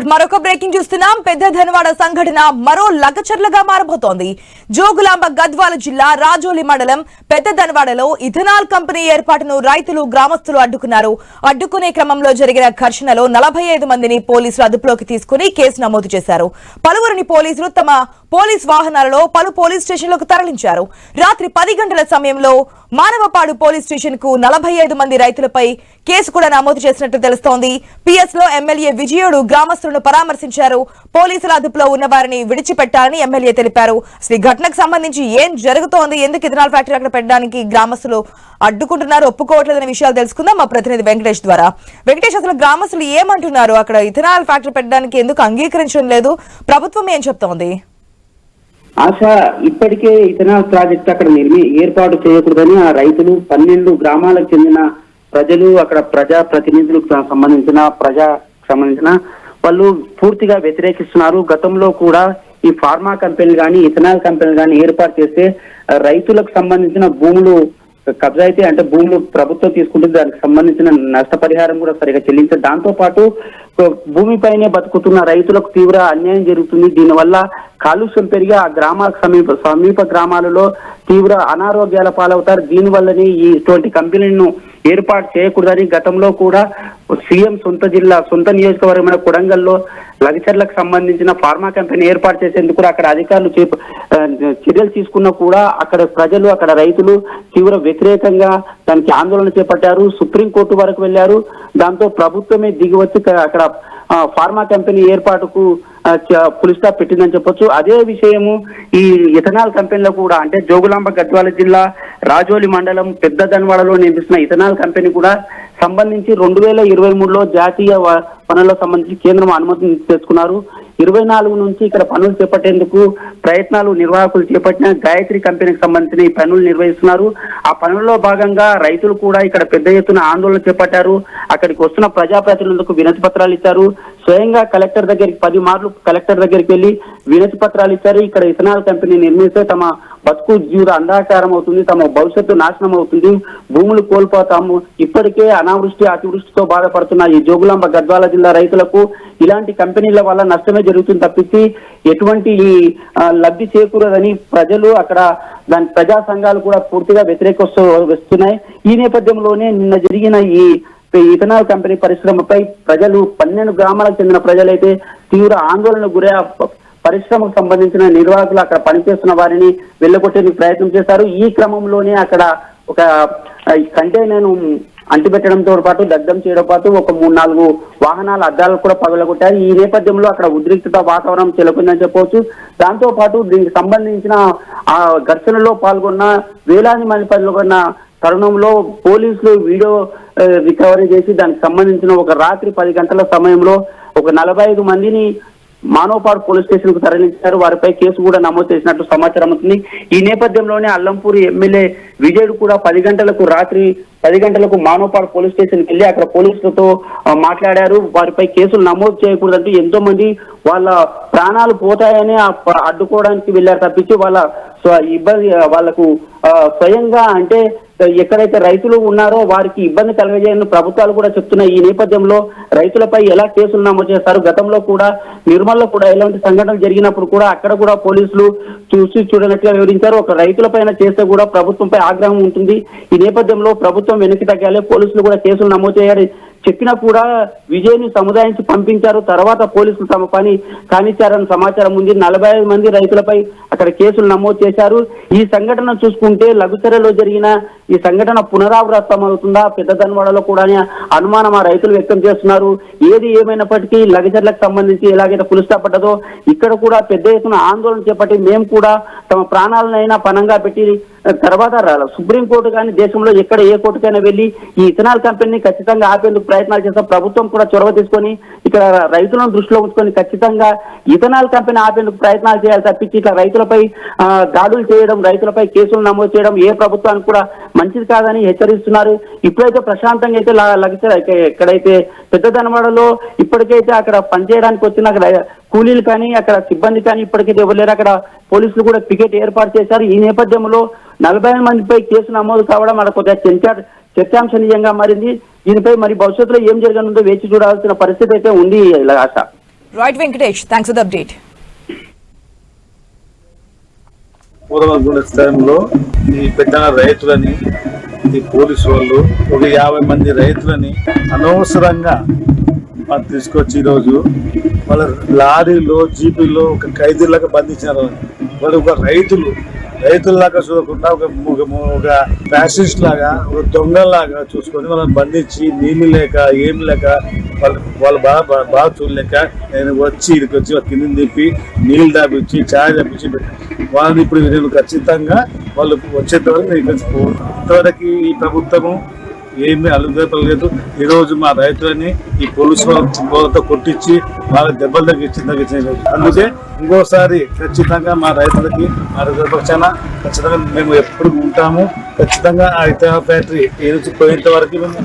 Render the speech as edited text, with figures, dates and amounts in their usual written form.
మరొక బ్రేకింగ్ చూస్తున్నాం. పెద్ద ధనవాడ సంఘటన మరో లగచర్లగా మారబోతోంది. జోగులాంబ గద్వాల జిల్లా రాజోలి మండలం పెద్ద ధనవాడలో ఇథనాల్ కంపెనీ ఏర్పాటును రైతులు గ్రామస్తులు అడ్డుకున్నారు. అడ్డుకునే క్రమంలో జరిగిన ఘర్షణలో 45 మందిని పోలీసులు అదుపులోకి తీసుకుని కేసు నమోదు చేశారు. పలువురిని పోలీసులు తమ పోలీస్ వాహనాలలో పలు పోలీస్ స్టేషన్లకు తరలించారు. రాత్రి 10 గంటల సమయంలో మానవపాడు పోలీస్ స్టేషన్ కు 45 మంది రైతులపై కేసు కూడా నమోదు చేసినట్టు తెలుస్తోంది. పిఎస్ లో ఎమ్మెల్యే విజయుడు గ్రామస్తులను పరామర్శించారు. పోలీసుల అదుపులో ఉన్న వారిని విడిచిపెట్టాలని ఎమ్మెల్యే తెలిపారు. ఈ ఘటనకు సంబంధించి ఏం జరుగుతోంది, ఎందుకు ఇథనాల్ ఫ్యాక్టరీ అక్కడ పెట్టడానికి గ్రామస్తులు అడ్డుకుంటున్నారు, ఒప్పుకోవట్లేదనే విషయాలు తెలుసుకుందాం మా ప్రతినిధి వెంకటేష్ ద్వారా. వెంకటేష్, అసలు గ్రామస్తులు ఏమంటున్నారు? అక్కడ ఇథనాల్ ఫ్యాక్టరీ పెట్టడానికి ఎందుకు అంగీకరించడం లేదు? ప్రభుత్వం ఏం చెప్తోంది? ఆశ, ఇప్పటికే ఇథనాల్ ప్రాజెక్ట్ అక్కడ ఏర్పాటు చేయకూడదని ఆ రైతులు 12 గ్రామాలకు చెందిన ప్రజలు, అక్కడ ప్రజా ప్రతినిధులకు సంబంధించిన వాళ్ళు పూర్తిగా వ్యతిరేకిస్తున్నారు. గతంలో కూడా ఈ ఫార్మా కంపెనీలు కానీ ఇథనాల్ కంపెనీలు కానీ ఏర్పాటు చేస్తే రైతులకు సంబంధించిన భూములు కబ్జా అయితే, అంటే భూములు ప్రభుత్వం తీసుకుంటుంది, దానికి సంబంధించిన నష్టపరిహారం కూడా సరిగా చెల్లించారు. దాంతో పాటు భూమిపైనే బతుకుతున్న రైతులకు తీవ్ర అన్యాయం జరుగుతుంది. దీనివల్ల కాలుష్యం పెరిగి ఆ గ్రామాలకు సమీప గ్రామాలలో తీవ్ర అనారోగ్యాల పాలవుతారు. దీనివల్లనే ఇటువంటి కంపెనీలను ఏర్పాటు చేయకూడదని గతంలో కూడా సీఎం సొంత నియోజకవర్గమైన కొడంగల్లో లగచర్లకు సంబంధించిన ఫార్మా కంపెనీ ఏర్పాటు చేసేందుకు కూడా అక్కడ అధికారులు చర్యలు తీసుకున్నా కూడా అక్కడ ప్రజలు, అక్కడ రైతులు తీవ్ర వ్యతిరేకంగా దానికి ఆందోళన చేపట్టారు. సుప్రీంకోర్టు వరకు వెళ్లారు. దాంతో ప్రభుత్వమే దిగివచ్చి అక్కడ ఫార్మా కంపెనీ ఏర్పాటుకు ఫుల్ స్టాప్ పెట్టిందని చెప్పొచ్చు. అదే విషయము ఈ ఇథనాల్ కంపెనీలో కూడా, అంటే జోగులాంబ గద్వాల జిల్లా రాజోలి మండలం పెద్ద ధనవాడలో నిర్మిస్తున్న ఇథనాల్ కంపెనీ కూడా సంబంధించి 2023లో జాతీయ పనులకు సంబంధించి కేంద్రం అనుమతిని తెచ్చుకున్నారు. 24 నుంచి ఇక్కడ పనులు చేపట్టేందుకు ప్రయత్నాలు నిర్వాహకులు చేపట్టిన గాయత్రి కంపెనీకి సంబంధించిన ఈ పనులు నిర్వహిస్తున్నారు. ఆ పనుల్లో భాగంగా రైతులు కూడా ఇక్కడ పెద్ద ఎత్తున ఆందోళన చేపట్టారు. అక్కడికి వస్తున్న ప్రజాప్రతినిధులకు వినతి పత్రాలు ఇచ్చారు. స్వయంగా కలెక్టర్ దగ్గరికి 10 మార్లు కలెక్టర్ దగ్గరికి వెళ్లి వినతి పత్రాలు ఇచ్చారు. ఇక్కడ ఇథనాల్ కంపెనీ నిర్మిస్తే తమ బతుకు జీవిత అంధకారం అవుతుంది, తమ భవిష్యత్తు నాశనం అవుతుంది, భూములు కోల్పోతాము. ఇప్పటికే అనావృష్టి అతివృష్టితో బాధపడుతున్న ఈ జోగులాంబ గద్వాల జిల్లా రైతులకు ఇలాంటి కంపెనీల వల్ల నష్టమే జరుగుతుంది తప్పించి ఎటువంటి లబ్ధి చేకూరదని ప్రజలు, అక్కడ దాని ప్రజా సంఘాలు కూడా పూర్తిగా వస్తున్నాయి. ఈ నేపథ్యంలోనే నిన్న జరిగిన ఈ ఇథనాల్ కంపెనీ పరిశ్రమపై ప్రజలు 12 గ్రామాలకు చెందిన ప్రజలైతే తీవ్ర ఆందోళనకు గురై పరిశ్రమకు సంబంధించిన నిర్వాహకులు అక్కడ పనిచేస్తున్న వారిని వెళ్ళగొట్టేందుకు ప్రయత్నం చేశారు. ఈ క్రమంలోనే అక్కడ ఒక కంటైనర్ను అంటిపెట్టడంతో పాటు దగ్ధం చేయడం పాటు ఒక 3-4 వాహనాల అద్దాలు కూడా పగలగొట్టారు. ఈ నేపథ్యంలో అక్కడ ఉద్రిక్తత వాతావరణం చెలకొందని చెప్పవచ్చు. దాంతో పాటు దీనికి సంబంధించిన ఆ ఘర్షణలో పాల్గొన్న వేలాది మంది పాల్గొన్న తరుణంలో పోలీసులు వీడియో రికవరీ చేసి దానికి సంబంధించిన ఒక రాత్రి 10 గంటల సమయంలో ఒక 45 మందిని మానవపాడు పోలీస్ స్టేషన్ కు తరలించారు. వారిపై కేసు కూడా నమోదు చేసినట్టు సమాచారం అవుతుంది. ఈ నేపథ్యంలోనే అల్లంపూరి ఎమ్మెల్యే విజయుడు కూడా రాత్రి 10 గంటలకు మానవపాడు పోలీస్ స్టేషన్ కి వెళ్లి అక్కడ పోలీసులతో మాట్లాడారు. వారిపై కేసులు నమోదు చేయకూడదంటూ ఎంతో మంది వాళ్ళ ప్రాణాలు పోతాయని అడ్డుకోవడానికి వెళ్లారు తప్పించి వాళ్ళకు స్వయంగా, అంటే ఎక్కడైతే రైతులు ఉన్నారో వారికి ఇబ్బంది కలగజేయని ప్రభుత్వాలు కూడా చెప్తున్నాయి. ఈ నేపథ్యంలో రైతులపై ఎలా కేసులు నమోదు చేస్తారు? గతంలో కూడా నిర్మల్లో కూడా ఎలాంటి సంఘటనలు జరిగినప్పుడు కూడా అక్కడ కూడా పోలీసులు చూడనట్టుగా వివరించారు. ఒక రైతులపైన చేస్తే కూడా ప్రభుత్వంపై ఆగ్రహం ఉంటుంది. ఈ నేపథ్యంలో ప్రభుత్వం వెనక్కి తగ్గాలి, పోలీసులు కూడా కేసులు నమోదు చేయాలి చెప్పినా కూడా విజయ్ని సముదాయించి పంపించారు. తర్వాత పోలీసులు తమ పని కానిచ్చారని సమాచారం ఉంది. 45 మంది రైతులపై అక్కడ కేసులు నమోదు చేశారు. ఈ సంఘటన చూసుకుంటే లగుచర్లలో జరిగిన ఈ సంఘటన పునరావృతం అవుతుందా పెద్ద ధనవాడలో కూడా అనుమానం ఆ రైతులు వ్యక్తం చేస్తున్నారు. ఏది ఏమైనప్పటికీ లగచర్లకు సంబంధించి ఎలాగైతే ఫుల్ స్టాప్ పడ్డదో ఇక్కడ కూడా పెద్ద ఎత్తున ఆందోళన చేపట్టి మేము కూడా తమ ప్రాణాలనైనా పణంగా పెట్టి తర్వాత సుప్రీంకోర్టు కానీ దేశంలో ఎక్కడ ఏ కోర్టుకైనా వెళ్లి ఈ ఇథనాల్ కంపెనీని ఖచ్చితంగా ఆపేందుకు ప్రయత్నాలు చేస్తాం. ప్రభుత్వం కూడా చొరవ తీసుకొని ఇక్కడ రైతులను దృష్టిలో ఉంచుకొని ఖచ్చితంగా ఇథనాల్ కంపెనీ ఆపేందుకు ప్రయత్నాలు చేయాలి తప్పించి ఇట్లా రైతులపై దాడులు చేయడం, రైతులపై కేసులు నమోదు చేయడం ఏ ప్రభుత్వానికి కూడా మంచిది కాదని హెచ్చరిస్తున్నారు. ఇప్పుడైతే ప్రశాంతంగా అయితే లగచర్ ఎక్కడైతే పెద్ద ధనవాడలో ఇప్పటికైతే అక్కడ పనిచేయడానికి వచ్చిన అక్కడ కూలీలు కానీ అక్కడ సిబ్బంది కానీ ఇప్పటికైతే ఇవ్వలేరు. అక్కడ పోలీసులు కూడా పికెట్ ఏర్పాటు చేశారు. ఈ నేపథ్యంలో 40 మందిపై కేసు నమోదు కావడం అక్కడ కొద్దిగా చర్చాంశనీయంగా మారింది. దీనిపై మరి భవిష్యత్తులో ఏం జరగనుందో వేచి చూడాల్సిన పరిస్థితి అయితే ఉంది ఆశ. Right Venkatesh, thanks for the update. పూర్వగుండ స్థలంలో ఈ పెద్ద రైతులని ఈ పోలీసు వాళ్ళు ఒక 50 మంది రైతులని అనవసరంగా వాళ్ళు తీసుకొచ్చి ఈరోజు వాళ్ళ లారీలో జీపీలో ఒక ఖైదీలాగా బంధించారు. వాళ్ళు ఒక రైతుల్లాగా చూడకుండా ఒక ఫ్యాసిస్ట్ లాగా ఒక దొంగలాగా చూసుకొని వాళ్ళని బంధించి నీళ్లు లేక ఏమి లేక వాళ్ళు బాగా చూడలేక నేను ఇక్కడికి వచ్చి కింద తిప్పి నీళ్ళు దాపించి ఛాయ్ దాపించి వాళ్ళని ఇప్పుడు నేను ఖచ్చితంగా వాళ్ళు వచ్చేంతవరకు నేను ఇంతవరకు ఈ ప్రభుత్వము ఏమీ అలుగలేదు. ఈ రోజు మా రైతులని ఈ పోలీసు వాళ్ళతో కొట్టించి వాళ్ళకి దెబ్బలు తగ్గించిన అందుకే ఇంకోసారి ఖచ్చితంగా మా రైతులకి మా రైతుల పక్షాన ఖచ్చితంగా మేము ఎప్పుడు ఉంటాము. ఖచ్చితంగా ఆ ఇతర ఫ్యాక్టరీ ఏ నుంచి పోయేంత వరకు మేము